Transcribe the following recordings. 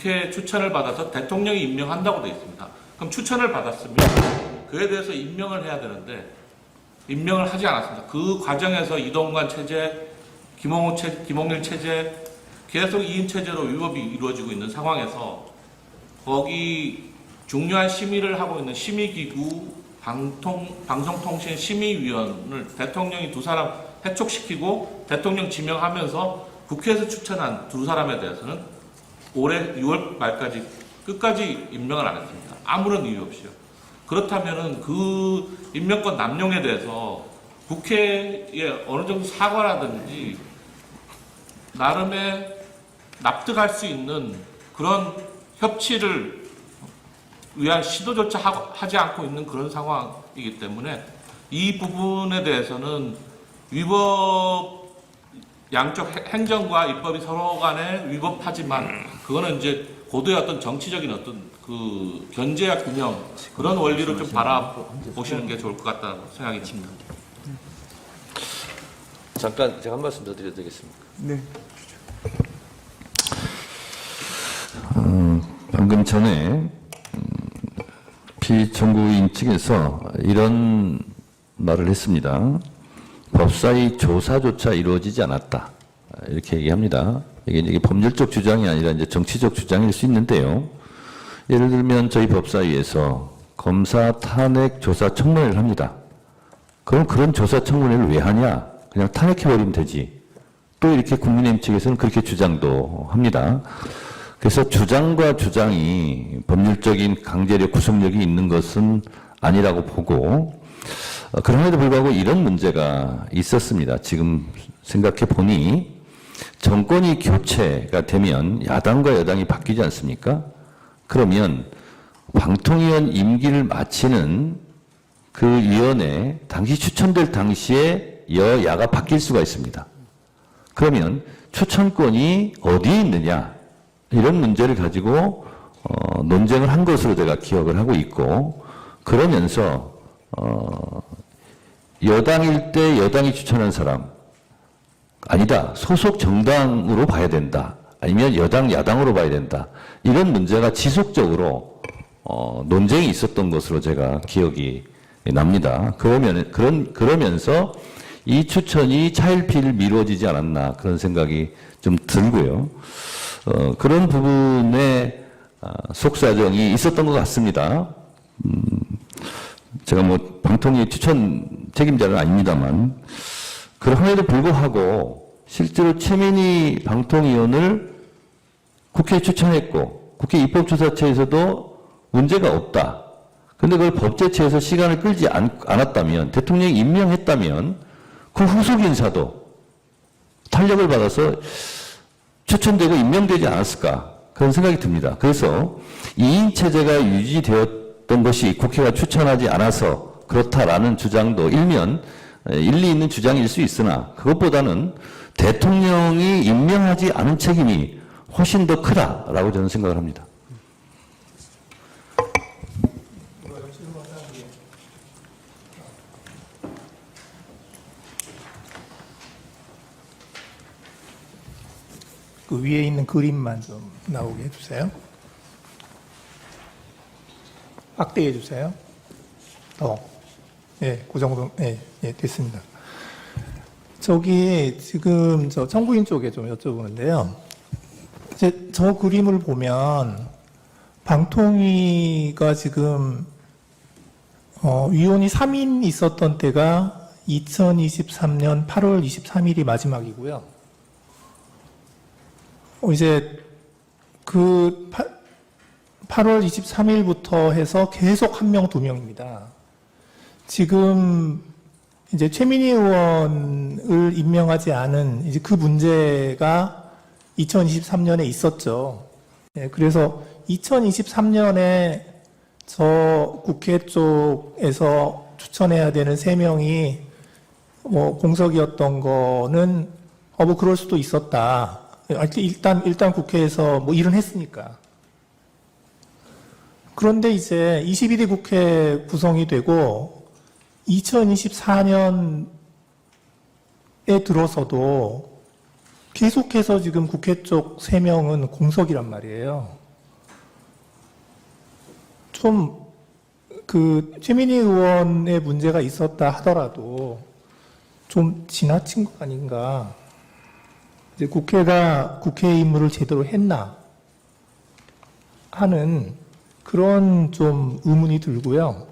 국회 추천을 받아서 대통령이 임명한다고 되어 있습니다. 그럼 추천을 받았으면 그에 대해서 임명을 해야 되는데 임명을 하지 않았습니다. 그 과정에서 이동관 체제, 김홍일 체제 계속 2인 체제로 위법이 이루어지고 있는 상황에서 거기 중요한 심의를 하고 있는 심의기구 방송통신심의위원을 대통령이 두 사람 해촉시키고 대통령 지명하면서 국회에서 추천한 두 사람에 대해서는 올해 6월 말까지 끝까지 임명을 안 했습니다. 아무런 이유 없이요. 그렇다면은 그 임명권 남용에 대해서 국회에 어느 정도 사과라든지 나름의 납득할 수 있는 그런 협치를 위한 시도조차 하지 않고 있는 그런 상황이기 때문에 이 부분에 대해서는 위법 양쪽 행정과 입법이 서로 간에 위법하지만 그거는 이제 고도의 어떤 정치적인 어떤 그 견제와 균형 그런 원리로 좀 바라보시는 게 좋을 것 같다는 생각이 듭니다. 잠깐 제가 한 말씀 더 드려도 되겠습니까? 네. 방금 전에 피청구인 측에서 이런 말을 했습니다. 법사위 조사조차 이루어지지 않았다. 이렇게 얘기합니다. 이게 법률적 주장이 아니라 이제 정치적 주장일 수 있는데요. 예를 들면 저희 법사위에서 검사 탄핵 조사 청문회를 합니다. 그럼 그런 조사 청문회를 왜 하냐? 그냥 탄핵해버리면 되지. 또 이렇게 국민의힘 측에서는 그렇게 주장도 합니다. 그래서 주장과 주장이 법률적인 강제력, 구속력이 있는 것은 아니라고 보고 그럼에도 불구하고 이런 문제가 있었습니다. 지금 생각해 보니 정권이 교체가 되면 야당과 여당이 바뀌지 않습니까? 그러면 방통위원 임기를 마치는 그 위원회 당시 추천될 당시에 여야가 바뀔 수가 있습니다. 그러면 추천권이 어디에 있느냐 이런 문제를 가지고 논쟁을 한 것으로 제가 기억을 하고 있고 그러면서 여당일 때 여당이 추천한 사람 아니다. 소속 정당으로 봐야 된다. 아니면 여당, 야당으로 봐야 된다. 이런 문제가 지속적으로 논쟁이 있었던 것으로 제가 기억이 납니다. 그러면서 이 추천이 차일피일 미뤄지지 않았나 그런 생각이 좀 들고요. 그런 부분에 속사정이 있었던 것 같습니다. 제가 뭐 방통위 추천 책임자는 아닙니다만 그럼에도 불구하고 실제로 최민희 방통위원을 국회에 추천했고 국회 입법조사처에서도 문제가 없다. 그런데 그걸 법제처에서 시간을 끌지 않았다면 대통령이 임명했다면 그 후속 인사도 탄력을 받아서 추천되고 임명되지 않았을까 그런 생각이 듭니다. 그래서 2인 체제가 유지되었던 것이 국회가 추천하지 않아서 그렇다라는 주장도 일면 일리 있는 주장일 수 있으나 그것보다는 대통령이 임명하지 않은 책임이 훨씬 더 크다라고 저는 생각을 합니다. 그 위에 있는 그림만 좀 나오게 해주세요. 확대해 주세요. 예, 그 정도, 예, 됐습니다. 저기 지금 저 청구인 쪽에 좀 여쭤보는데요. 이제 저 그림을 보면 방통위가 지금 위원이 3인 있었던 때가 2023년 8월 23일이 마지막이고요. 이제 그 8월 23일부터 해서 계속 한 명, 두 명입니다. 지금 이제 최민희 의원을 임명하지 않은 이제 그 문제가 2023년에 있었죠. 네, 그래서 2023년에 저 국회 쪽에서 추천해야 되는 3명이 뭐 공석이었던 거는 뭐 그럴 수도 있었다. 일단 국회에서 뭐 일은 했으니까. 그런데 이제 22대 국회 구성이 되고 2024년에 들어서도 계속해서 지금 국회 쪽 3명은 공석이란 말이에요. 좀 그 최민희 의원의 문제가 있었다 하더라도 좀 지나친 거 아닌가. 이제 국회가 국회의 임무를 제대로 했나 하는 그런 좀 의문이 들고요.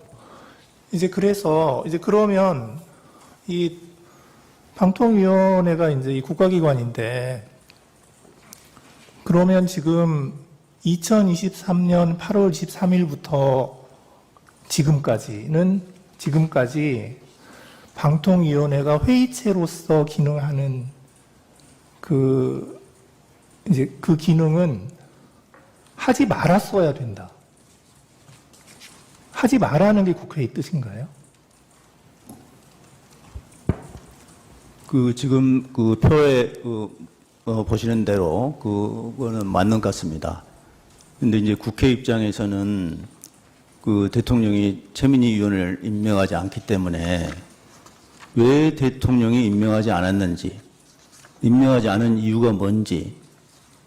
이제 그래서 이제 그러면 이 방통위원회가 이제 이 국가기관인데 그러면 지금 2023년 8월 23일부터 지금까지 방통위원회가 회의체로서 기능하는 그 기능은 하지 말았어야 된다. 하지 말라는 게 국회의 뜻인가요? 지금 그 표에 보시는 대로 그거는 맞는 것 같습니다. 근데 이제 국회 입장에서는 그 대통령이 최민희 의원을 임명하지 않기 때문에 왜 대통령이 임명하지 않았는지, 임명하지 않은 이유가 뭔지,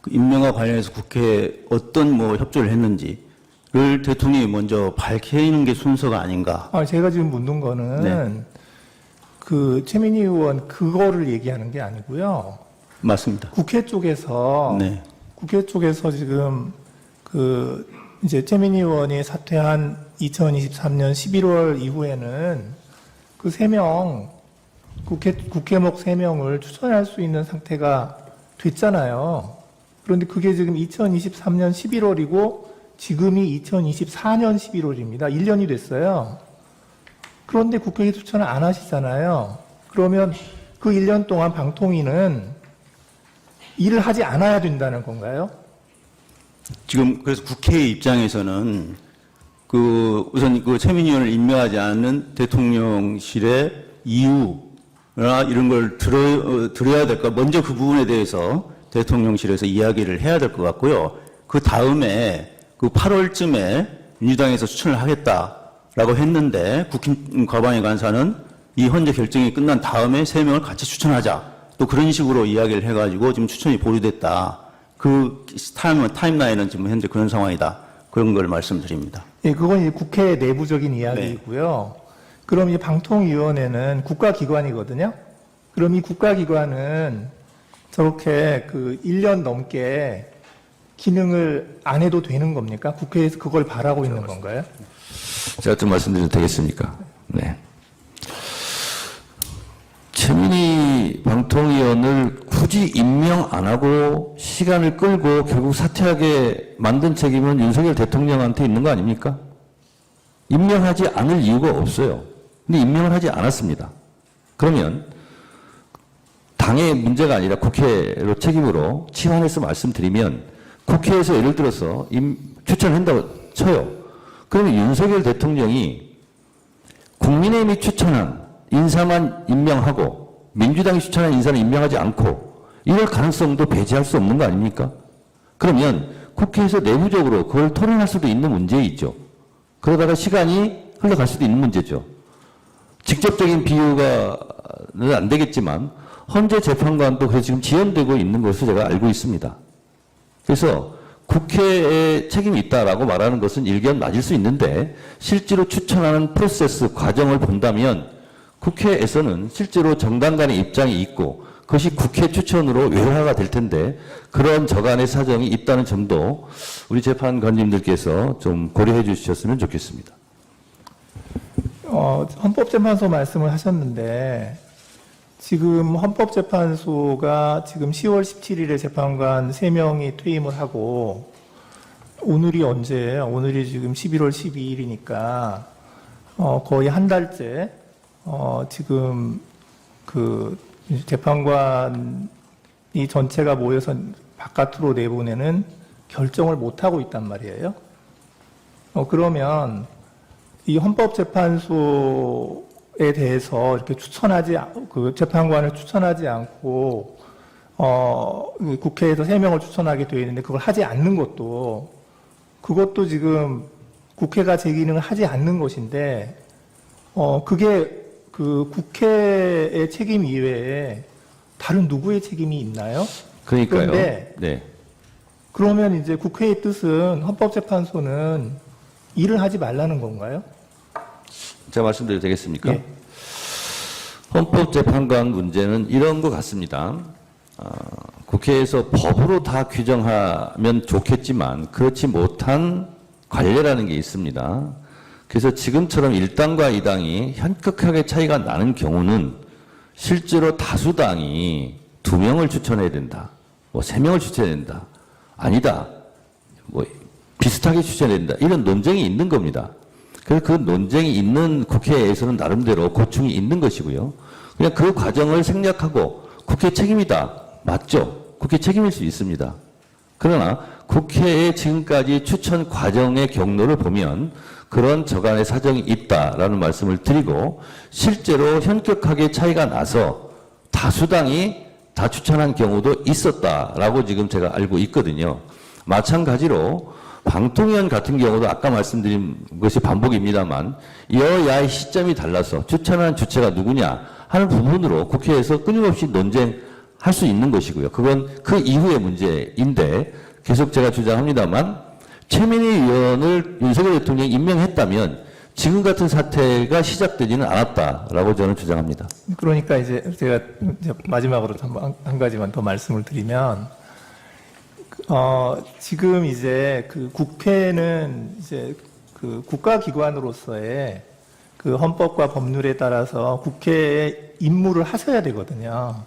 그 임명과 관련해서 국회에 어떤 협조를 했는지를 대통령이 먼저 밝히는 게 순서가 아닌가. 제가 지금 묻는 거는 네. 그 최민희 의원 그거를 얘기하는 게 아니고요. 맞습니다. 국회 쪽에서 네. 지금 이제 최민희 의원이 사퇴한 2023년 11월 이후에는 그 3명 국회목 3명을 추천할 수 있는 상태가 됐잖아요. 그런데 그게 지금 2023년 11월이고 지금이 2024년 11월입니다. 1년이 됐어요. 그런데 국회에 추천을 안 하시잖아요. 그러면 그 1년 동안 방통위는 일을 하지 않아야 된다는 건가요? 지금 그래서 국회 입장에서는 우선 최민희 의원을 임명하지 않는 대통령실의 이유나 이런 걸 들어야 될까? 먼저 그 부분에 대해서 대통령실에서 이야기를 해야 될 것 같고요. 그 다음에 8월쯤에 민주당에서 추천을 하겠다라고 했는데 국힘 과방위 간사는 이 헌재 결정이 끝난 다음에 3명을 같이 추천하자. 또 그런 식으로 이야기를 해가지고 지금 추천이 보류됐다. 그 타임라인은 지금 현재 그런 상황이다. 그런 걸 말씀드립니다. 예, 그건 이제 국회 내부적인 이야기이고요. 그럼 이 방통위원회는 국가기관이거든요. 그럼 이 국가기관은 저렇게 1년 넘게 기능을 안 해도 되는 겁니까? 국회에서 그걸 바라고 있는 건가요? 제가 좀 말씀드려도 되겠습니까? 네. 최민희 방통위원을 굳이 임명 안 하고 시간을 끌고 결국 사퇴하게 만든 책임은 윤석열 대통령한테 있는 거 아닙니까? 임명하지 않을 이유가 없어요. 근데 임명을 하지 않았습니다. 그러면 당의 문제가 아니라 국회로 책임으로 치환해서 말씀드리면 국회에서 예를 들어서 추천한다고 쳐요. 그러면 윤석열 대통령이 국민의힘이 추천한 인사만 임명하고 민주당이 추천한 인사는 임명하지 않고 이럴 가능성도 배제할 수 없는 거 아닙니까? 그러면 국회에서 내부적으로 그걸 토론할 수도 있는 문제이죠. 그러다가 시간이 흘러갈 수도 있는 문제죠. 직접적인 비유가는 안 되겠지만 헌재 재판관도 그래서 지금 지연되고 있는 것으로 제가 알고 있습니다. 그래서 국회에 책임이 있다라고 말하는 것은 일견 맞을 수 있는데 실제로 추천하는 프로세스 과정을 본다면 국회에서는 실제로 정당 간의 입장이 있고 그것이 국회 추천으로 외화가 될 텐데 그런 저간의 사정이 있다는 점도 우리 재판관님들께서 좀 고려해 주셨으면 좋겠습니다. 헌법재판소 말씀을 하셨는데 지금 헌법재판소가 지금 10월 17일에 재판관 3명이 퇴임을 하고 오늘이 언제예요? 오늘이 지금 11월 12일이니까 거의 한 달째 지금 재판관이 전체가 모여서 바깥으로 내보내는 결정을 못 하고 있단 말이에요. 그러면 이 헌법재판소에 대해서 이렇게 재판관을 추천하지 않고 국회에서 3명을 추천하게 되어 있는데 그걸 하지 않는 그것도 지금 국회가 제 기능을 하지 않는 것인데 그게 국회의 책임 이외에 다른 누구의 책임이 있나요? 그러니까요. 그런데 네. 그러면 이제 국회의 뜻은 헌법재판소는 일을 하지 말라는 건가요? 제가 말씀드려도 되겠습니까? 예. 헌법재판관 문제는 이런 것 같습니다. 국회에서 법으로 다 규정하면 좋겠지만 그렇지 못한 관례라는 게 있습니다. 그래서 지금처럼 1당과 2당이 현격하게 차이가 나는 경우는 실제로 다수당이 2명을 추천해야 된다. 뭐 3명을 추천해야 된다. 아니다. 뭐 비슷하게 추천해야 된다. 이런 논쟁이 있는 겁니다. 그래서 그 논쟁이 있는 국회에서는 나름대로 고충이 있는 것이고요. 그냥 그 과정을 생략하고 국회 책임이다. 맞죠? 국회 책임일 수 있습니다. 그러나 국회의 지금까지 추천 과정의 경로를 보면 그런 저간의 사정이 있다라는 말씀을 드리고 실제로 현격하게 차이가 나서 다수당이 다 추천한 경우도 있었다라고 지금 제가 알고 있거든요. 마찬가지로 방통위원 같은 경우도 아까 말씀드린 것이 반복입니다만 여야의 시점이 달라서 추천한 주체가 누구냐 하는 부분으로 국회에서 끊임없이 논쟁할 수 있는 것이고요. 그건 그 이후의 문제인데 계속 제가 주장합니다만 최민희 의원을 윤석열 대통령이 임명했다면 지금 같은 사태가 시작되지는 않았다라고 저는 주장합니다. 그러니까 이제 제가 이제 마지막으로 한 가지만 더 말씀을 드리면, 지금 이제 그 국회는 이제 그 국가기관으로서의 그 헌법과 법률에 따라서 국회의 임무를 하셔야 되거든요.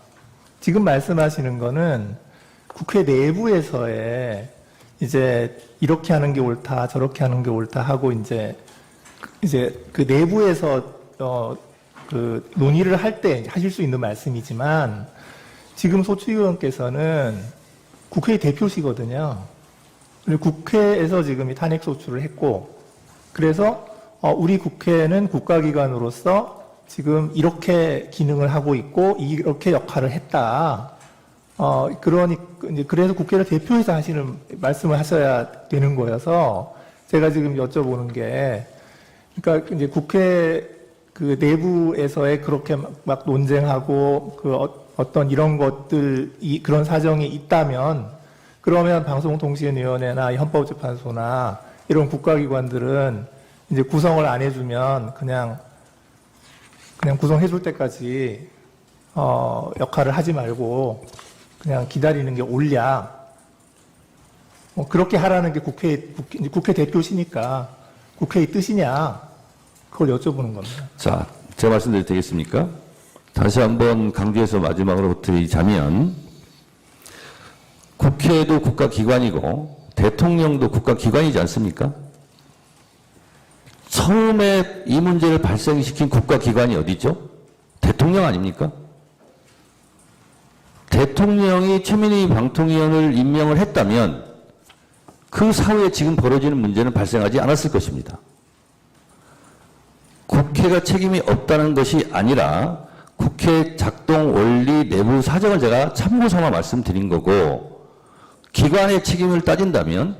지금 말씀하시는 거는 국회 내부에서의 이제 이렇게 하는 게 옳다, 저렇게 하는 게 옳다 하고 이제 그 내부에서 그 논의를 할 때 하실 수 있는 말씀이지만 지금 소추위원께서는 국회의 대표시거든요. 그리고 국회에서 지금 이 탄핵 소추를 했고 그래서 우리 국회는 국가기관으로서 지금 이렇게 기능을 하고 있고 이렇게 역할을 했다. 그래서 국회를 대표해서 하시는 말씀을 하셔야 되는 거여서 제가 지금 여쭤보는 게, 그러니까 이제 국회 그 내부에서의 그렇게 막 논쟁하고 그 어떤 이런 것들이 그런 사정이 있다면 그러면 방송통신위원회나 헌법재판소나 이런 국가기관들은 이제 구성을 안 해주면 그냥 구성해줄 때까지 역할을 하지 말고 그냥 기다리는 게 옳냐. 그렇게 하라는 게 국회 대표시니까 국회의 뜻이냐. 그걸 여쭤보는 겁니다. 자, 제가 말씀드려도 되겠습니까? 다시 한번 강조해서 마지막으로 드리자면 국회도 국가기관이고 대통령도 국가기관이지 않습니까? 처음에 이 문제를 발생시킨 국가기관이 어디죠? 대통령 아닙니까? 대통령이 최민희 방통위원을 임명을 했다면 그 사후에 지금 벌어지는 문제는 발생하지 않았을 것입니다. 국회가 책임이 없다는 것이 아니라 국회 작동 원리 내부 사정을 제가 참고 삼아 말씀드린 거고 기관의 책임을 따진다면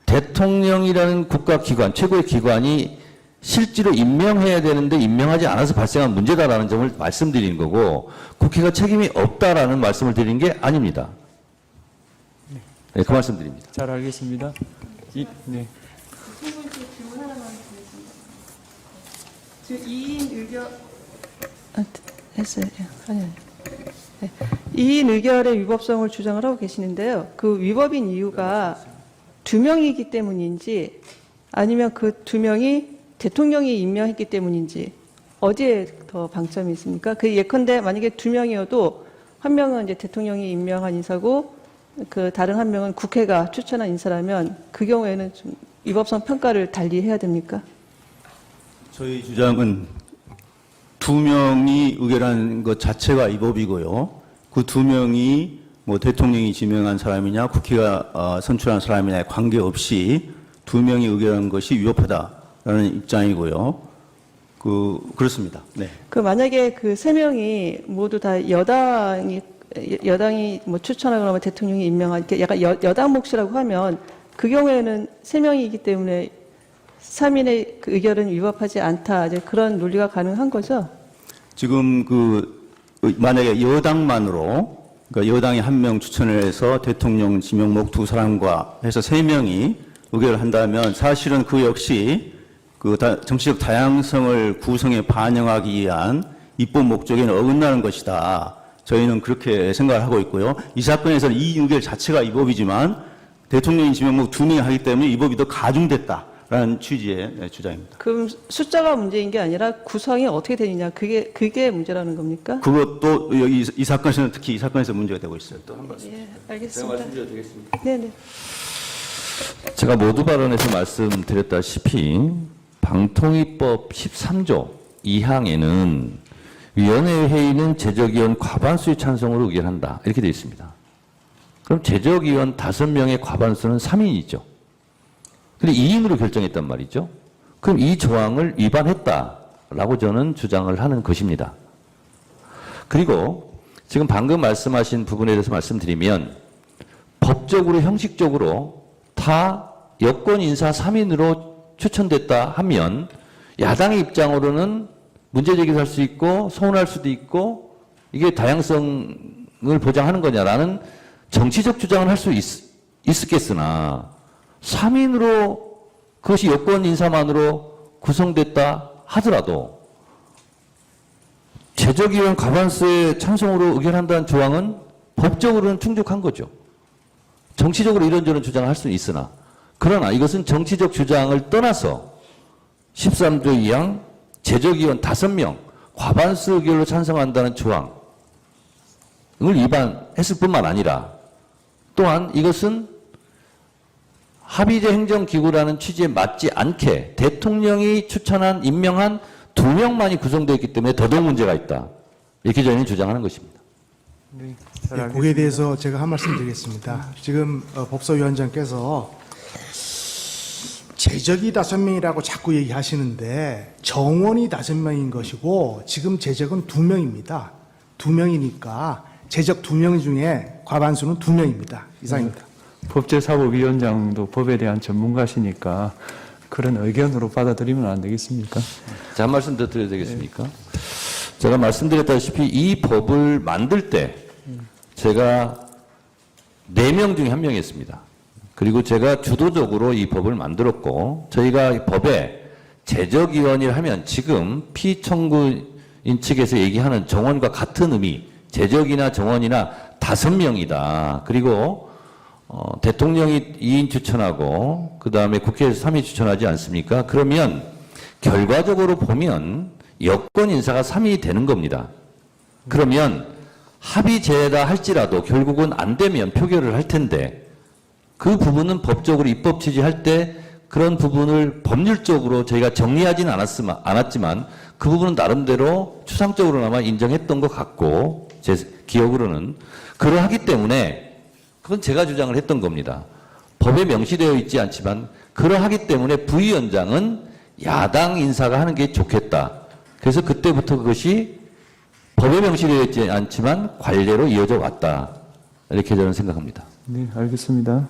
대통령이라는 국가기관, 최고의 기관이 실제로 임명해야 되는데 임명하지 않아서 발생한 문제다라는 점을 말씀드리는 거고 국회가 책임이 없다라는 말씀을 드리는 게 아닙니다. 네, 그 말씀 드립니다. 잘 알겠습니다. 네. 질문 하나만 드리겠습니다. 지금 2인 의견 했어요. 아니요. 네. 2인 의결의 위법성을 주장을 하고 계시는데요. 그 위법인 이유가 2명이기 때문인지 아니면 그 2명이 대통령이 임명했기 때문인지 어디에 더 방점이 있습니까? 그 예컨대 만약에 2명이어도 한 명은 이제 대통령이 임명한 인사고 그 다른 한 명은 국회가 추천한 인사라면 그 경우에는 좀 위법성 평가를 달리 해야 됩니까? 저희 주장은 2명이 의결한 것 자체가 위법이고요. 그 2명이 뭐 대통령이 지명한 사람이냐 국회가 선출한 사람이냐에 관계없이 2명이 의결한 것이 위법하다라는 입장이고요. 그렇습니다. 네. 그 만약에 그 3명이 모두 다 여당이 뭐 추천하거나 뭐 대통령이 임명한 이렇게 약간 여당 몫이라고 하면 그 경우에는 3명이기 때문에 3인의 그 의결은 위법하지 않다. 이제 그런 논리가 가능한 거죠? 지금 만약에 여당만으로 그러니까 여당이 1명 추천을 해서 대통령 지명목 2사람과 해서 3명이 의결한다면 사실은 그 역시 그 정치적 다양성을 구성에 반영하기 위한 입법 목적에는 어긋나는 것이다. 저희는 그렇게 생각을 하고 있고요. 이 사건에서는 이 의결 자체가 위법이지만 대통령이 지명국 2명이 하기 때문에 위법이 더 가중됐다라는 취지의 주장입니다. 그럼 숫자가 문제인 게 아니라 구성이 어떻게 되느냐 그게 문제라는 겁니까? 그것도 여기 이 사건에서는 특히 이 사건에서 문제가 되고 있어요. 또 한 말씀. 예, 알겠습니다. 말씀드려도 되겠습니까? 네네. 제가 모두 발언에서 말씀드렸다시피 방통위법 13조 2항에는 위원회 회의는 제적위원 과반수의 찬성으로 의결한다. 이렇게 되어 있습니다. 그럼 제적위원 5명의 과반수는 3인이죠. 근데 2인으로 결정했단 말이죠. 그럼 이 조항을 위반했다라고 저는 주장을 하는 것입니다. 그리고 지금 방금 말씀하신 부분에 대해서 말씀드리면 법적으로 형식적으로 다 여권 인사 3인으로 추천됐다 하면 야당의 입장으로는 문제 제기할 수 있고 서운할 수도 있고 이게 다양성을 보장하는 거냐라는 정치적 주장을 할 수 있었겠으나 3인으로 그것이 여권 인사만으로 구성됐다 하더라도 제적위원 과반수의 찬성으로 의결한다는 조항은 법적으로는 충족한 거죠. 정치적으로 이런저런 주장을 할 수는 있으나 그러나 이것은 정치적 주장을 떠나서 13조 2항 제적위원 5명 과반수 의결로 찬성한다는 조항을 위반했을 뿐만 아니라 또한 이것은 합의제 행정기구라는 취지에 맞지 않게 대통령이 추천한 임명한 2명만이 구성되어 있기 때문에 더더욱 문제가 있다. 이렇게 저희는 주장하는 것입니다. 네, 네, 거기에 대해서 제가 한 말씀 드리겠습니다. 지금 법사위원장께서 제적이 5명이라고 자꾸 얘기하시는데 정원이 5명인 것이고 지금 제적은 2명입니다. 2명이니까 제적 2명 중에 과반수는 2명입니다. 이상입니다. 법제사법위원장도 법에 대한 전문가시니까 그런 의견으로 받아들이면 안 되겠습니까? 자, 한 말씀 더 드려도 되겠습니까? 제가 말씀드렸다시피 이 법을 만들 때 제가 4명 중에 1명이었습니다. 그리고 제가 주도적으로 이 법을 만들었고 저희가 이 법에 제적위원이라 하면 지금 피청구인 측에서 얘기하는 정원과 같은 의미 제적이나 정원이나 5명이다. 그리고 대통령이 2인 추천하고 그 다음에 국회에서 3인 추천하지 않습니까? 그러면 결과적으로 보면 여권 인사가 3인이 되는 겁니다. 그러면 합의제다 할지라도 결국은 안 되면 표결을 할 텐데 그 부분은 법적으로 입법 취지할 때 그런 부분을 법률적으로 저희가 정리하지는 않았지만 그 부분은 나름대로 추상적으로나마 인정했던 것 같고 제 기억으로는 그러하기 때문에 그건 제가 주장을 했던 겁니다. 법에 명시되어 있지 않지만 그러하기 때문에 부위원장은 야당 인사가 하는 게 좋겠다. 그래서 그때부터 그것이 법에 명시되어 있지 않지만 관례로 이어져 왔다. 이렇게 저는 생각합니다. 네, 알겠습니다.